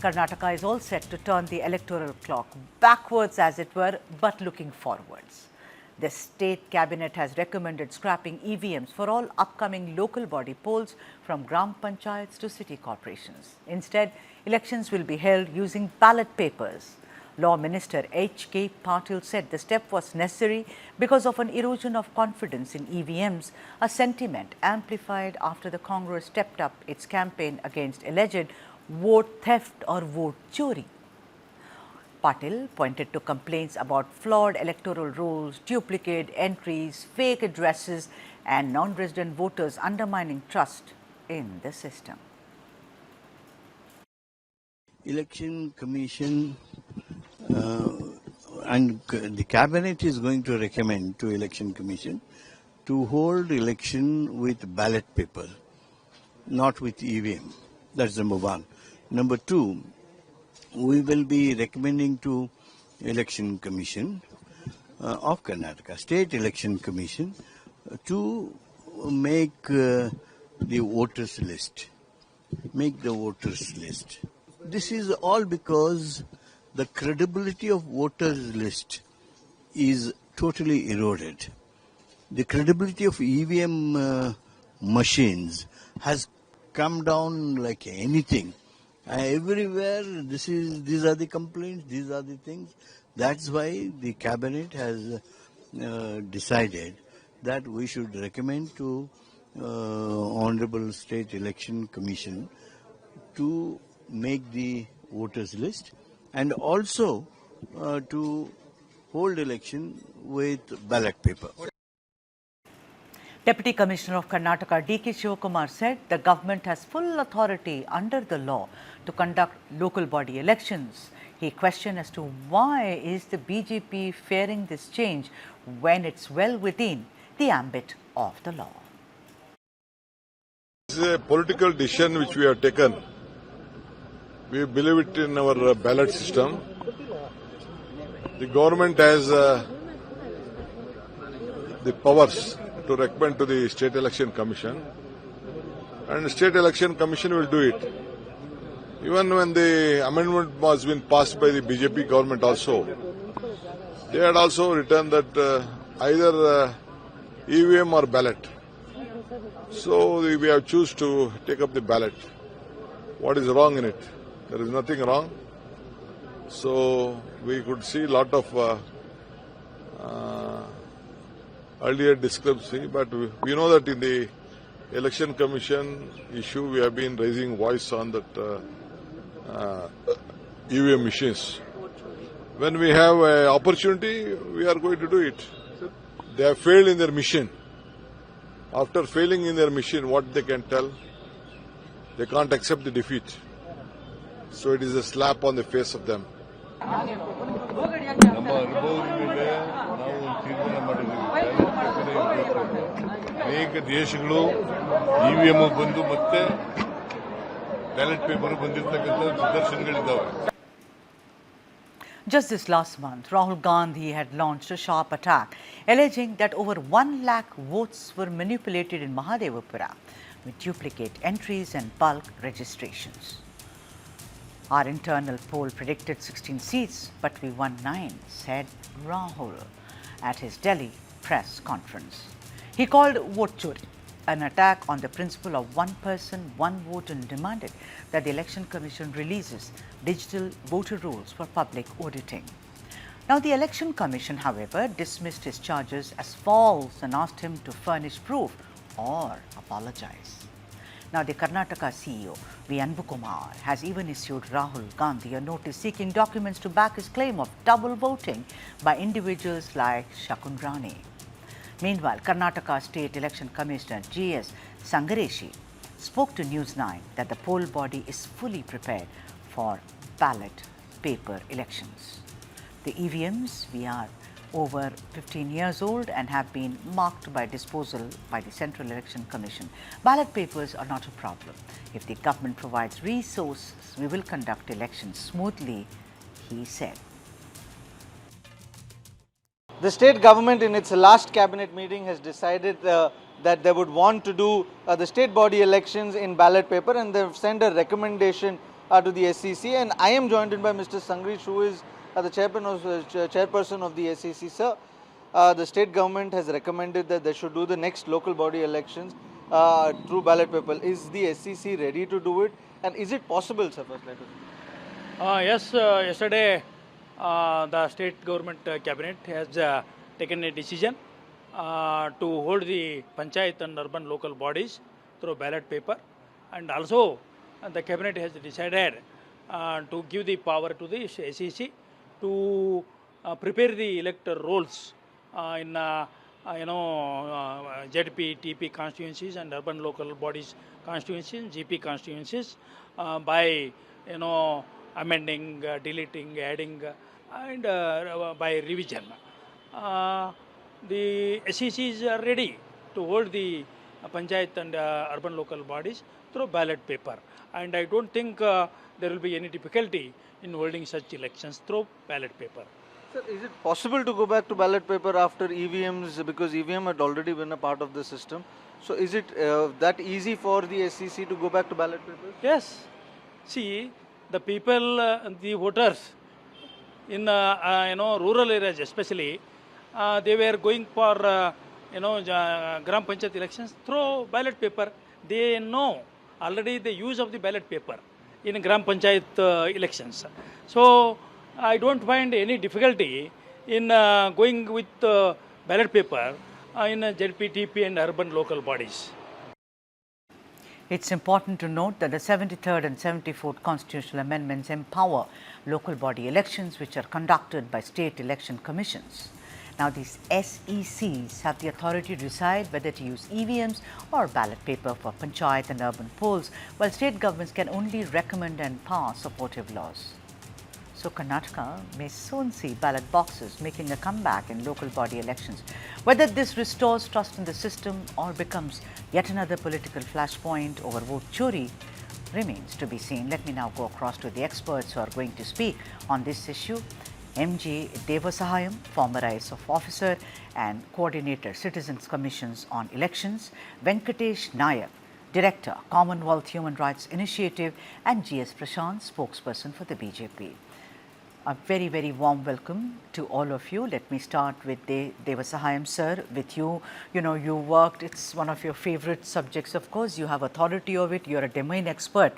Karnataka is all set to turn the electoral clock backwards, as it were, but looking forwards. The state cabinet has recommended scrapping EVMs for all upcoming local body polls from gram panchayats to city corporations. Instead, elections will be held using ballot papers. Law Minister H.K. Patil said the step was necessary because of an erosion of confidence in EVMs, a sentiment amplified after the Congress stepped up its campaign against alleged vote theft or vote chori. Patil pointed to complaints about flawed electoral rolls, duplicate entries, fake addresses and non-resident voters undermining trust in the system. Election Commission and the Cabinet is going to recommend to Election Commission to hold election with ballot paper, not with EVM. That's number one. Number two, we will be recommending to Election Commission of Karnataka, State Election Commission, to make the voters list. Make the voters list. This is all because the credibility of voters list is totally eroded. The credibility of EVM machines has come down like anything. Everywhere, these are the complaints, these are the things. That's why the cabinet has decided that we should recommend to Honorable State Election Commission to make the voters list and also to hold election with ballot paper. Deputy Commissioner of Karnataka D.K. Shivakumar said the government has full authority under the law to conduct local body elections. He questioned as to why is the BJP fearing this change when it's well within the ambit of the law. This is a political decision which we have taken. We believe it in our ballot system. The government has the powers to recommend to the State Election Commission, and the State Election Commission will do it. Even when the amendment was been passed by the BJP government also, they had also written that either EVM or ballot. So we have chosen to take up the ballot. What is wrong in it? There is nothing wrong. So we could see a lot of earlier discrepancy, but we know that in the Election Commission issue, we have been raising voice on that EVM machines. When we have an opportunity, we are going to do it. They have failed in their mission. After failing in their mission, what they can tell? They can't accept the defeat. So it is a slap on the face of them. ಅನೇಕ ದೇಶಗಳು EVM ಬಂದು ಮತ್ತೆ ballot paper ಬಂದಿರತಕ್ಕಂತ ನಿದರ್ಶನಗಳಿದ್ದಾವೆ. Just this last month, Rahul Gandhi had launched a sharp attack, alleging that over 1 lakh votes were manipulated in Mahadevapura with duplicate entries and bulk registrations. Our internal poll predicted 16 seats, but we won 9, said Rahul at his Delhi press conference. He called vote chori an attack on the principle of one person, one vote, and demanded that the Election Commission releases digital voter rolls for public auditing. Now, the Election Commission, however, dismissed his charges as false and asked him to furnish proof or apologize. Now, the Karnataka CEO, Shivakumar, has even issued Rahul Gandhi a notice seeking documents to back his claim of double voting by individuals like Shivakumar. Meanwhile, Karnataka State Election Commissioner G.S. Sangareshi spoke to News9 that the poll body is fully prepared for ballot paper elections. The EVMs, we are over 15 years old and have been marked by disposal by the Central Election Commission. Ballot papers are not a problem. If the government provides resources, we will conduct elections smoothly, he said. The state government in its last cabinet meeting has decided that they would want to do the state body elections in ballot paper, and they've sent a recommendation to the SEC, and I am joined in by Mr. Sangrish, who is the chairperson of the SEC. Sir, the state government has recommended that they should do the next local body elections through ballot paper. Is the SEC ready to do it, and is it possible, sir? First, let us know. Yes, yesterday the state government cabinet has taken a decision to hold the panchayat and urban local bodies through ballot paper, and also the cabinet has decided to give the power to the SEC to prepare the electoral rolls in ZP, TP constituencies and urban local bodies constituencies, GP constituencies by amending, deleting, adding, and by revision. The SECs are ready to hold the panchayat and urban local bodies through ballot paper, and I don't think there will be any difficulty in holding such elections through ballot paper. Sir, is it possible to go back to ballot paper after EVMs, because EVM had already been a part of the system? So is it that easy for the SEC to go back to ballot paper? Yes. See, the people, the voters in rural areas especially, they were going for Gram Panchayat elections through ballot paper. They know already the use of the ballot paper in Gram Panchayat elections. So I don't find any difficulty in going with ballot paper in ZP, TP and urban local bodies. It's important to note that the 73rd and 74th constitutional amendments empower local body elections which are conducted by state election commissions. Now, these SECs have the authority to decide whether to use EVMs or ballot paper for panchayat and urban polls, while state governments can only recommend and pass supportive laws. So Karnataka may soon see ballot boxes making a comeback in local body elections. Whether this restores trust in the system or becomes yet another political flashpoint over vote chori remains to be seen. Let me now go across to the experts who are going to speak on this issue. M.J. Devasahayam, former ISF officer and coordinator, Citizens Commissions on Elections; Venkatesh Nayak, Director, Commonwealth Human Rights Initiative; and G.S. Prashant, spokesperson for the BJP. A very, very warm welcome to all of you. Let me start with Devasahayam sir, with you. You worked, it's one of your favorite subjects, of course. You have authority of it, you're a domain expert.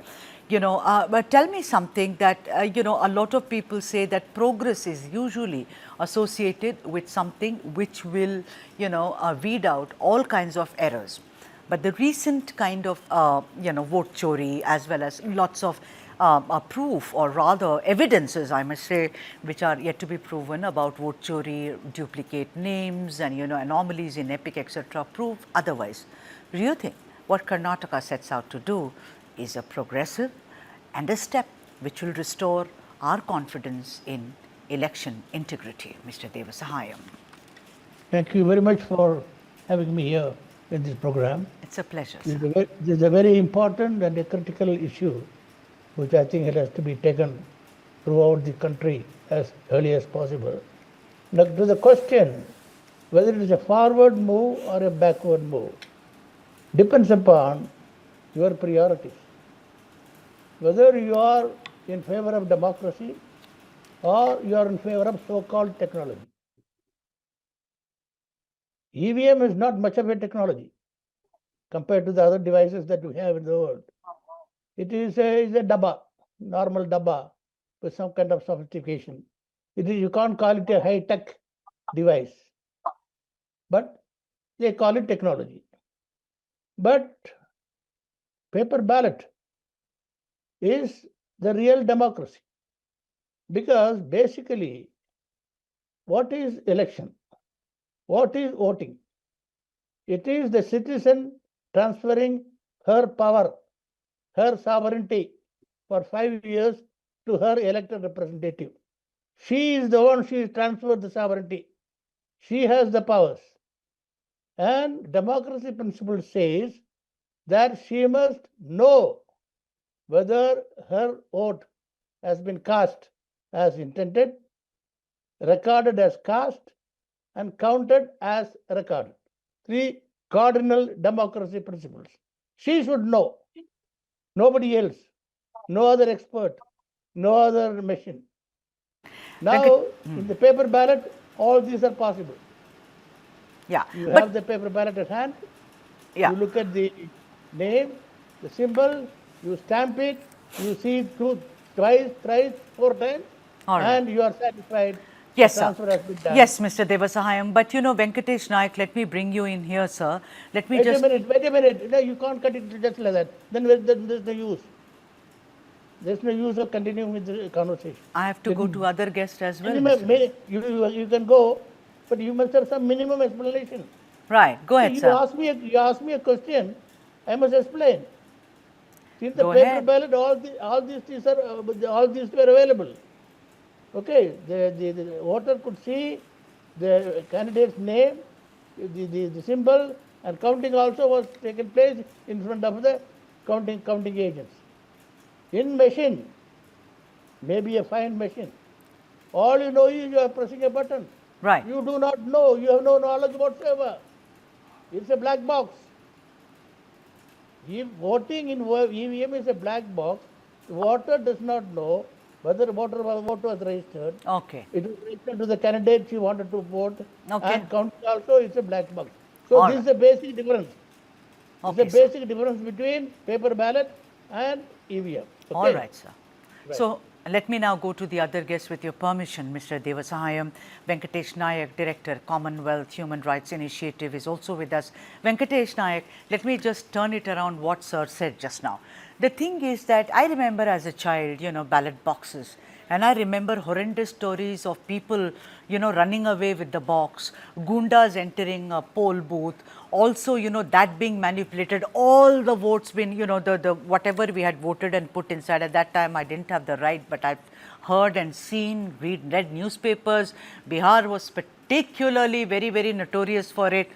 But tell me something that, a lot of people say that progress is usually associated with something which will, weed out all kinds of errors. But the recent kind of, vote chori, as well as lots of proof, or rather evidences, I must say, which are yet to be proven about vote chori, duplicate names and, anomalies in EPIC, etc., prove otherwise. Do you think what Karnataka sets out to do is a progressive and a step which will restore our confidence in election integrity? Mr. Devasahayam. Thank you very much for having me here in this program. It's a pleasure. This is a very important and a critical issue, which I think it has to be taken throughout the country as early as possible. Now, to the question whether it is a forward move or a backward move depends upon your priorities. Whether you are in favor of democracy or you are in favor of so-called technology. EVM is not much of a technology compared to the other devices that we have in the world. It is a dabba, normal dabba with some kind of sophistication. You can't call it a high-tech device, but they call it technology. But paper ballot is the real democracy, because basically, what is election? What is voting? It is the citizen transferring her power, her sovereignty for 5 years to her elected representative. She is the one, she transferred the sovereignty. She has the powers. And democracy principle says that she must know whether her vote has been cast as intended, recorded as cast, and counted as recorded. 3 cardinal democracy principles. She should know, nobody else. no other expert, no other machine. Now, in the paper ballot, all these are possible. Yeah. You But have the paper ballot at hand, yeah. you look at the name, the symbol, you stamp it, you see it twice, thrice, 4 times, All right. and you are satisfied Yes, the sir. transfer has been done. Yes, Mr. Devasahayam. But you know, Venkatesh Naik, let me bring you in here, sir. Let me Wait just. a minute. No, you can't cut it just like that. Then there's no use. There's no use of continuing with the conversation. I have to go to other guests as well. Minimum, Mr. you can go, but you must have some minimum explanation. Right. Go So ahead, sir. you ask me a question, I must explain. In the Go paper ahead. ballot, all these things are all these were available. Okay, the voter could see the candidate's name, the symbol, and counting also was taken place in front of the counting agents. In machine, maybe a fine machine. All you know is you are pressing a button. Right. You do not know. You have no knowledge whatsoever. It's a black box. If voting in EVM is a black box, the voter does not know whether the vote was registered. Okay. It was registered to the candidate she wanted to vote. Okay. And counting also is a black box. So All this is the basic difference. Okay, It's a basic difference between paper ballot and EVM. Okay? All right, sir. So let me now go to the other guest with your permission. Mr. Devasahayam, Venkatesh Nayak, Director, Commonwealth Human Rights Initiative is also with us. Venkatesh Nayak, let me just turn it around what sir said just now. The thing is that I remember as a child, you know, ballot boxes. And I remember horrendous stories of people, you know, running away with the box, gundas entering a poll booth, also, you know, that being manipulated, all the votes being, you know, the whatever we had voted and put inside. At that time, I didn't have the right, but I've heard and seen, read newspapers. Bihar was particularly very notorious for it.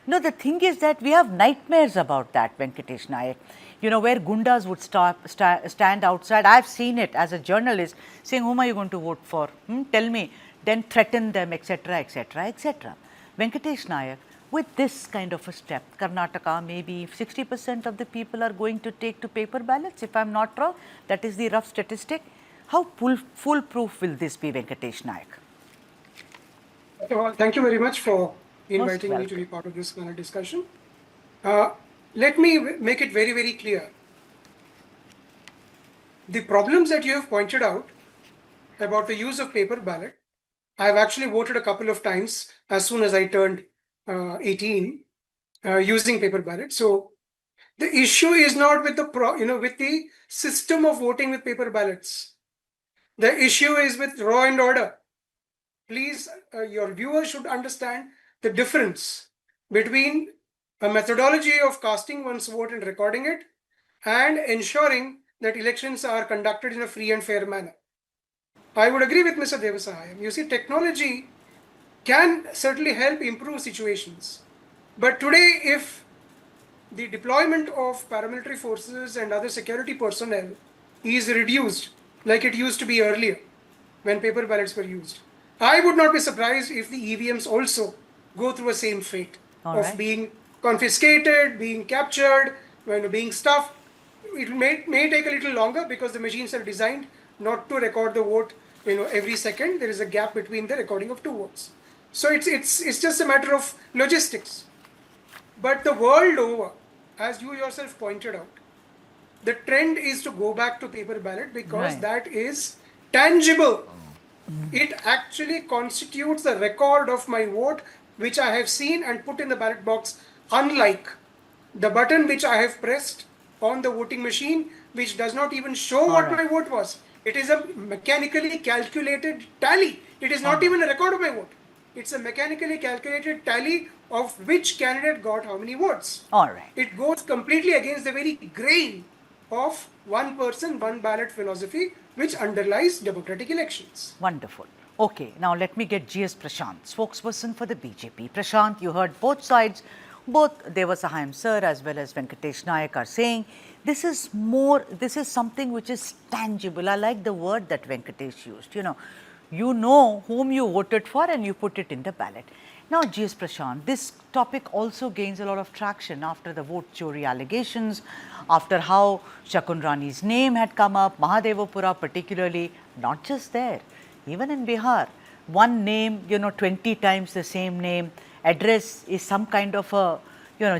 You know, the thing is that we have nightmares about that, Venkatesh Nayak. You know, where gundas would stand outside. I've seen it as a journalist saying, whom are you going to vote for? Tell me. Then threaten them, etc., etc., etc. Venkatesh Nayak, with this kind of a step, Karnataka, maybe 60% of the people are going to take to paper ballots, if I'm not wrong. That is the rough statistic. How foolproof will this be, Venkatesh Nayak? Well, thank you very much for inviting me to be part of this panel discussion. Let me make it very clear. The problems that you have pointed out about the use of paper ballot, I have actually voted a couple of times as soon as I turned 18 using paper ballot. So the issue is not with with the system of voting with paper ballots. The issue is with law and order. Please, your viewers should understand the difference between a methodology of casting one's vote and recording it and ensuring that elections are conducted in a free and fair manner. I would agree with Mr. Devasahayam. You see, technology can certainly help improve situations. But today, if the deployment of paramilitary forces and other security personnel is reduced like it used to be earlier when paper ballots were used, I would not be surprised if the EVMs also go through a same fate of being confiscated, being captured, being stuffed. It may take a little longer because the machines are designed not to record the vote every second. There is a gap between the recording of two votes. So it's just a matter of logistics. But the world over, as you yourself pointed out, the trend is to go back to paper ballot because that is tangible. It actually constitutes the record of my vote, which I have seen and put in the ballot box, unlike the button which I have pressed on the voting machine, which does not even show what my vote was. It is a mechanically calculated tally. It is not even a record of my vote. It's a mechanically calculated tally of which candidate got how many votes. All right. It goes completely against the very grain of one person, one ballot philosophy, which underlies democratic elections. Wonderful. Okay, now let me get GS Prashant, spokesperson for the BJP. Prashant, you heard both sides. Both Devasahayam sir as well as Venkatesh Nayak are saying this is something which is tangible. I like the word that Venkatesh used. You know whom you voted for and you put it in the ballot. Now, GS Prashant, this topic also gains a lot of traction after the vote chori allegations, after how Shakunrani's name had come up, Mahadevapura particularly, not just there, even in Bihar. One name, 20 times the same name, address is some kind of a,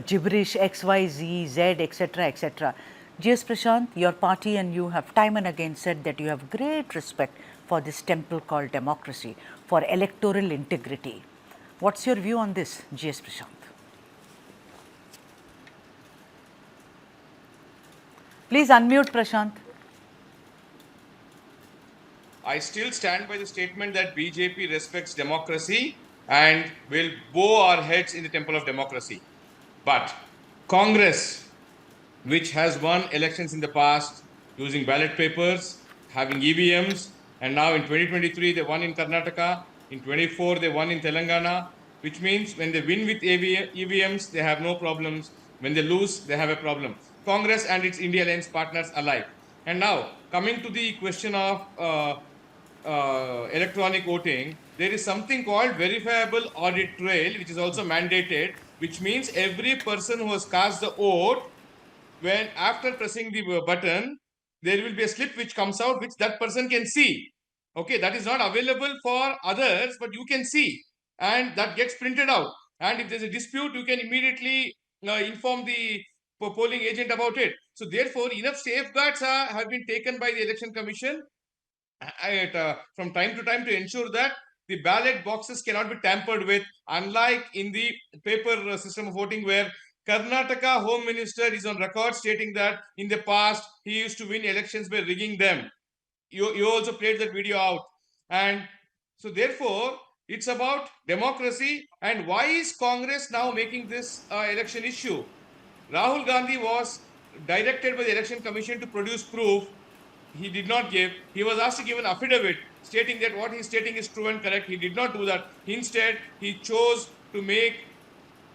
gibberish XYZ, Z, etc., etc. GS Prashant, your party and you have time and again said that you have great respect for this temple called democracy, for electoral integrity. What's your view on this, GS Prashant? Please unmute Prashant. I still stand by the statement that BJP respects democracy and will bow our heads in the temple of democracy. But Congress, which has won elections in the past using ballot papers, having EVMs, and now in 2023 they won in Karnataka, in 24 they won in Telangana, which means when they win with EVMs, they have no problems. When they lose, they have a problem. Congress and its India Alliance partners alike. And now, coming to the question of electronic voting, there is something called verifiable audit trail, which is also mandated, which means every person who has cast the vote, when after pressing the button, there will be a slip which comes out, which that person can see. Okay, that is not available for others, but you can see, and that gets printed out. And if there's a dispute, you can immediately inform the polling agent about it. So therefore, enough safeguards have been taken by the Election Commission from time to time to ensure that the ballot boxes cannot be tampered with, unlike in the paper system of voting where Karnataka Home Minister is on record stating that in the past he used to win elections by rigging them. You also played that video out. And so therefore, it's about democracy. And why is Congress now making this election issue? Rahul Gandhi was directed by the Election Commission to produce proof. He did not give. He was asked to give an affidavit stating that what he's stating is true and correct. He did not do that. Instead, he chose to make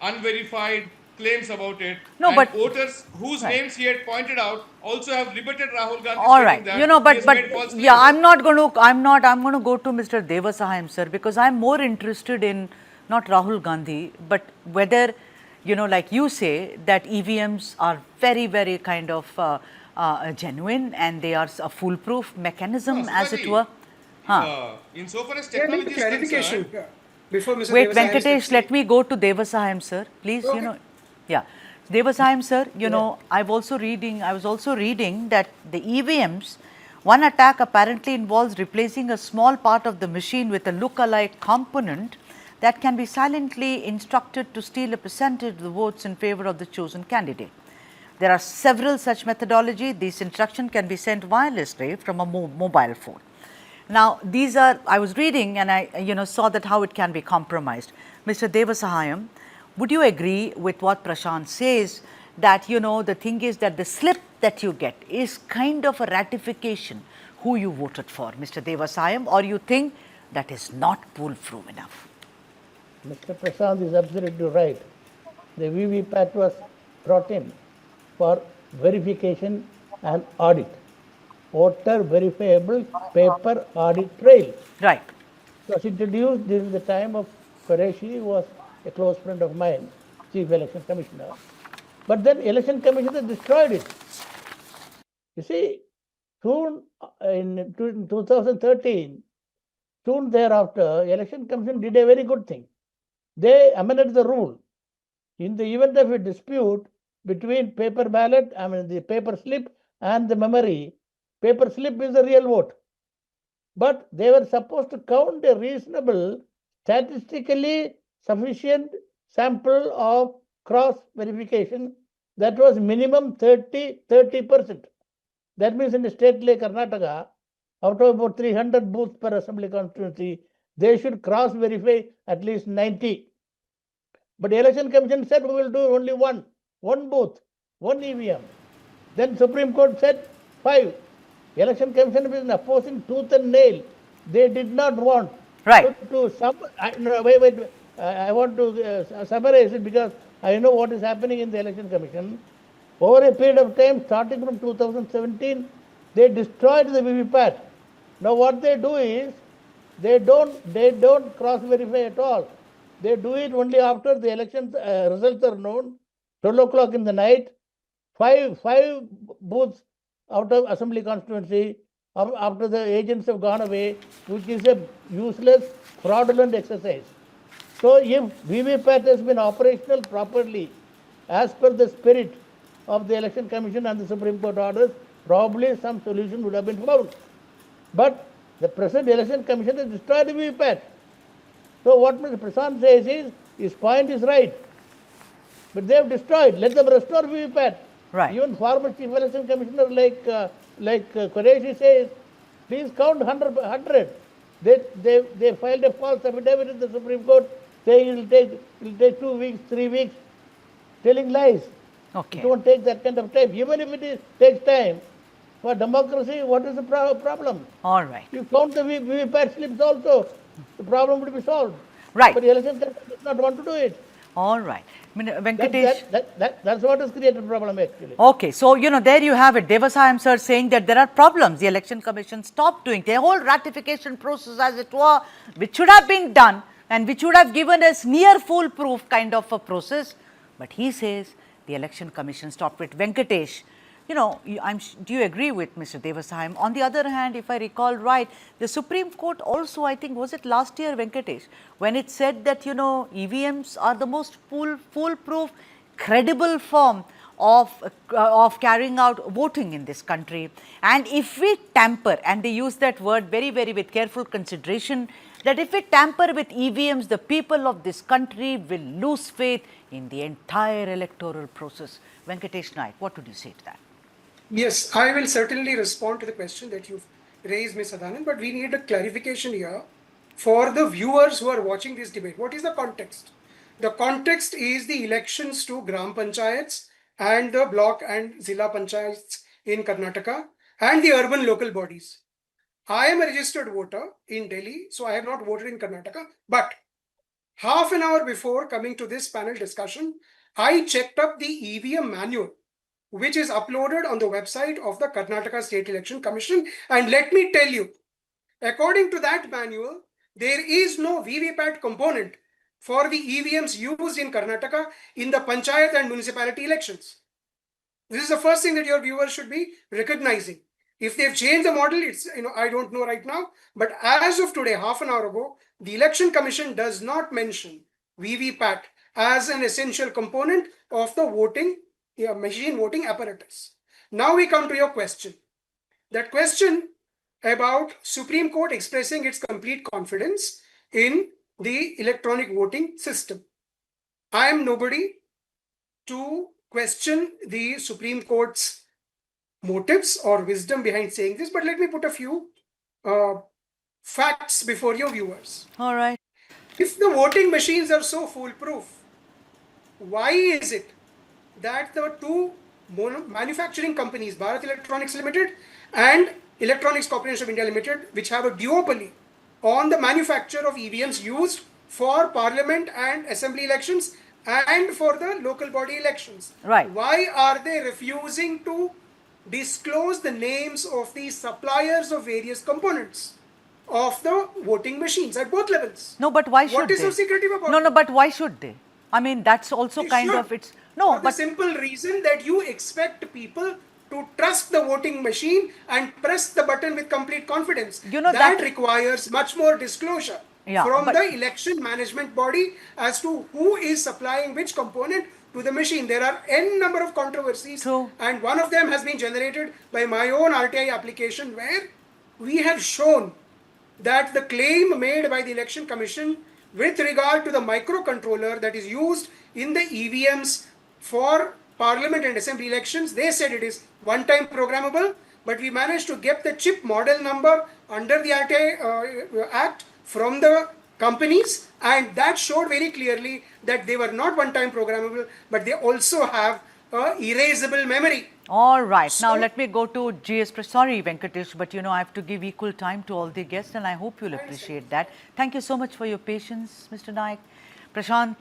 unverified claims about it. No, and but voters whose right. names he had pointed out also have rebutted Rahul Gandhi. All right, that but yeah, I'm going to go to Mr. Devasahayam sir, because I'm more interested in not Rahul Gandhi, but whether, like you say, that EVMs are very, very kind of genuine and they are a foolproof mechanism, as it were. Insofar as Can I make technology a is clarification concerned, before Mr. Wait, Devasahayam Venkatesh, steps let me go to Devasahayam sir, please. Okay. Yeah, Devasahayam sir, I was also reading that the EVMs, one attack apparently involves replacing a small part of the machine with a look-alike component that can be silently instructed to steal a percentage of the votes in favor of the chosen candidate. There are several such methodologies. This instruction can be sent wirelessly from a mobile phone. Now, these are, I was reading and I saw that how it can be compromised. Mr. Devasahayam, would you agree with what Prashant says that, the thing is that the slip that you get is kind of a ratification who you voted for, Mr. Devasahayam, or you think that is not foolproof enough? Mr. Prashant is absolutely right. The VVPAT was brought in for verification and audit. Voter verifiable paper audit trail. Right. It was introduced during the time of Qureshi, who was a close friend of mine, Chief Election Commissioner. But then Election Commissioner destroyed it. You see, soon in 2013, soon thereafter, Election Commission did a very good thing. They amended the rule. In the event of a dispute between paper ballot, the paper slip and the memory, paper slip is the real vote. But they were supposed to count a reasonable, statistically sufficient sample of cross verification that was minimum 30%. That means in a state like Karnataka, out of about 300 booths per assembly constituency, they should cross verify at least 90. But the Election Commission said we will do only one booth, one EVM. Then Supreme Court said 5. Election Commission was opposing tooth and nail. They did not want right. I want to summarize it because I know what is happening in the Election Commission. Over a period of time, starting from 2017, they destroyed the VVPAT. Now what they do is, they don't cross-verify at all. They do it only after the election results are known, 12 o'clock in the night, five booths out of assembly constituency after the agents have gone away, which is a useless, fraudulent exercise. So if VVPAT has been operational properly, as per the spirit of the Election Commission and the Supreme Court orders, probably some solution would have been found. But the present Election Commission has destroyed the VVPAT. So what Mr. Prashant says is, his point is right. But they have destroyed. Let them restore VVPAT. Right. Even former Chief Election Commissioner like Qureshi says, please count 100. They filed a false affidavit in the Supreme Court saying it will take 2 weeks, 3 weeks, telling lies. Okay. It won't take that kind of time. Even if it takes time, for democracy, what is the problem? All right. You count the VVPAT slips also, the problem would be solved. Right. But the election commission does not want to do it. All right. Venkatesh. That's what has created a problem actually. Okay, so there you have it. Devasayam sir saying that there are problems. The Election Commission stopped doing the whole ratification process, as it were, which should have been done and which would have given us near foolproof kind of a process. But he says the Election Commission stopped it. Venkatesh, do you agree with Mr. Devasayam? On the other hand, if I recall right, the Supreme Court also, I think, was it last year, Venkatesh, when it said that, EVMs are the most foolproof, credible form of carrying out voting in this country. And if we tamper, and they use that word very, very with careful consideration, that if we tamper with EVMs, the people of this country will lose faith in the entire electoral process. Venkatesh Naik, what would you say to that? Yes, I will certainly respond to the question that you've raised, Ms. Adhanand, but we need a clarification here for the viewers who are watching this debate. What is the context? The context is the elections to Gram Panchayats and the block and Zilla Panchayats in Karnataka and the urban local bodies. I am a registered voter in Delhi, so I have not voted in Karnataka, but half an hour before coming to this panel discussion, I checked up the EVM manual, which is uploaded on the website of the Karnataka State Election Commission. And let me tell you, according to that manual, there is no VVPAT component for the EVMs used in Karnataka in the Panchayat and municipality elections. This is the first thing that your viewers should be recognizing. If they've changed the model, it's, I don't know right now, but as of today, half an hour ago, the Election Commission does not mention VVPAT as an essential component of the machine voting apparatus. Now we come to your question. That question about Supreme Court expressing its complete confidence in the electronic voting system. I am nobody to question the Supreme Court's motives or wisdom behind saying this, but let me put a few facts before your viewers. All right. If the voting machines are so foolproof, why is it that the two manufacturing companies, Bharat Electronics Limited and Electronics Corporation of India Limited, which have a duopoly on the manufacture of EVMs used for parliament and assembly elections and for the local body elections, right, why are they refusing to disclose the names of the suppliers of various components of the voting machines at both levels? No, but why should What is they? so secretive about No, but why should they? I mean, that's also They kind should. of its... No, For but... the simple reason that you expect people to trust the voting machine and press the button with complete confidence. That requires much more disclosure from the election management body as to who is supplying which component to the machine. There are n number of controversies, and one of them has been generated by my own RTI application, where we have shown that the claim made by the Election Commission with regard to the microcontroller that is used in the EVMs for Parliament and Assembly elections, they said it is one-time programmable, but we managed to get the chip model number under the RTI Act from the companies, and that showed very clearly that they were not one-time programmable, but they also have erasable memory. All right. Now, let me go to GS. Sorry, Venkatesh, but I have to give equal time to all the guests, and I hope you'll appreciate that. Thank you so much for your patience, Mr. Naik. Prashant,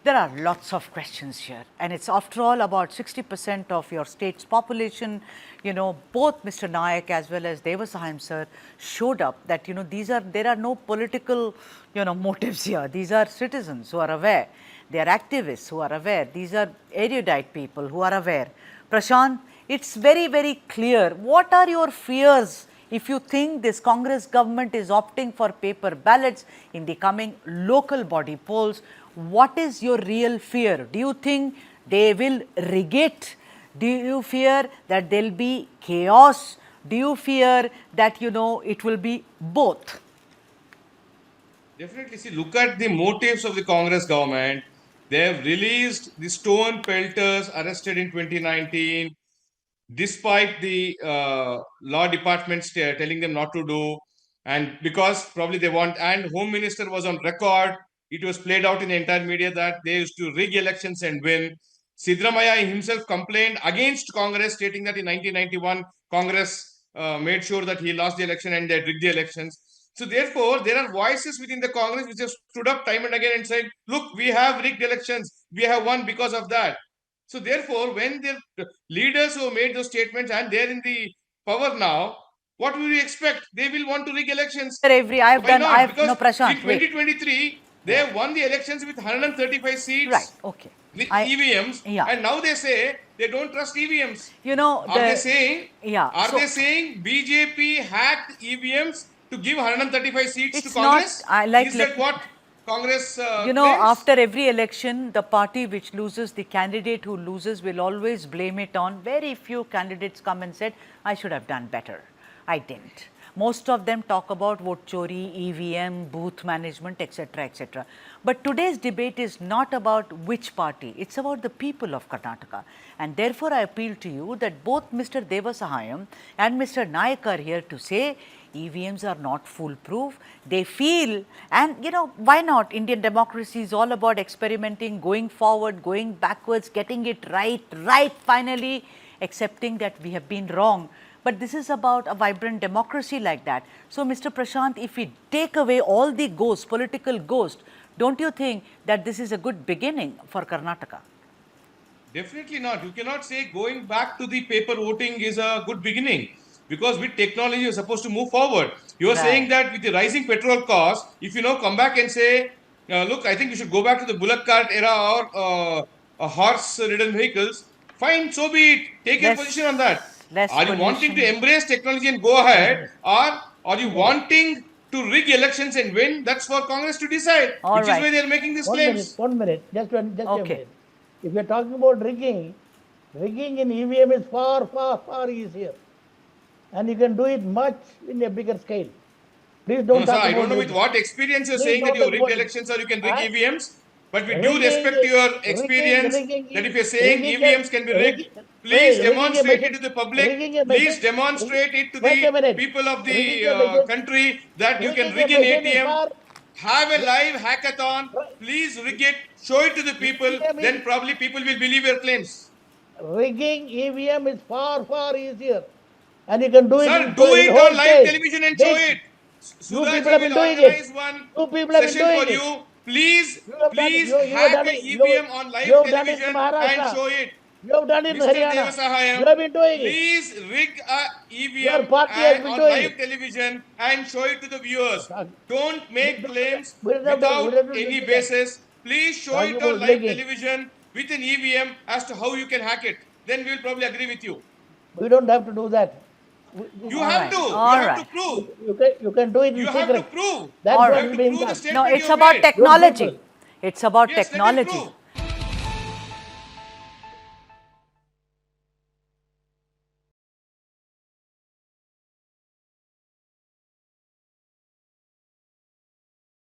There are lots of questions here, and it's after all about 60% of your state's population. Both Mr. Nayak as well as Devasahayam sir showed up that there are no political motives here. These are citizens who are aware. They are activists who are aware. These are erudite people who are aware. Prashant, it's very, very clear. What are your fears if you think this Congress government is opting for paper ballots in the coming local body polls? What is your real fear? Do you think they will rig it? Do you fear that there will be chaos? Do you fear that, it will be both? Definitely. See, look at the motives of the Congress government. They have released the stone pelters arrested in 2019, despite the law departments telling them not to do, and because probably they want, and Home Minister was on record, it was played out in the entire media that they used to rig elections and win. Sidramaya himself complained against Congress, stating that in 1991, Congress made sure that he lost the election and they rigged the elections. So therefore, there are voices within the Congress which have stood up time and again and said, look, we have rigged elections, we have won because of that. So therefore, when the leaders who made those statements and they're in the power now, what will we expect? They will want to rig elections. Why not? Because no, Prashant, in 2023, they have won the elections with 135 seats. Right, okay. With EVMs, and now they say they don't trust EVMs. Are they saying BJP hacked EVMs to give 135 seats to Congress? Is that what Congress claims? After every election, the party which loses, the candidate who loses will always blame it on. Very few candidates come and said, I should have done better. I didn't. Most of them talk about vote chori, EVM, booth management, etc., etc. But today's debate is not about which party, it's about the people of Karnataka. And therefore, I appeal to you that both Mr. Devasahayam and Mr. Nayak are here to say EVMs are not foolproof. They feel, and why not? Indian democracy is all about experimenting, going forward, going backwards, getting it right finally, accepting that we have been wrong. But this is about a vibrant democracy like that. So, Mr. Prashant, if we take away all the ghosts, political ghosts, don't you think that this is a good beginning for Karnataka? Definitely not. You cannot say going back to the paper voting is a good beginning, because with technology you're supposed to move forward. You are saying that with the rising petrol cost, if come back and say, look, I think we should go back to the bullock cart era or horse-ridden vehicles, fine, so be it. Take your position on that. Are you wanting to embrace technology and go ahead, or are you wanting to rig elections and win? That's for Congress to decide, which is why they are making these claims. One minute, just a minute. If you are talking about rigging in EVM is far easier. And you can do it much in a bigger scale. Please don't talk about I don't know with what experience you're saying that you rig elections or you can rig EVMs. But with due respect to your experience, that if you're saying EVMs can be rigged, please demonstrate it to the public. Please demonstrate it to the people of the country that you can rig an ATM. Have a live hackathon. Please rig it. Show it to the people. Then probably people will believe your claims. Rigging EVM is far easier. And you can do it. Sir, do it on live television and show it. You people have been doing it. You people have been doing it. Please hack the EVM on live television and show it. You have done it in Haryana. You have been doing it. Please rig a EVM on live television and show it to the viewers. Don't make claims without any basis. Please show it on live television with an EVM as to how you can hack it. Then we will probably agree with you. We don't have to do that. You have to. You have to prove. You can do it in secret. You have to prove. That's what is being done. No, it's about technology. It's about technology.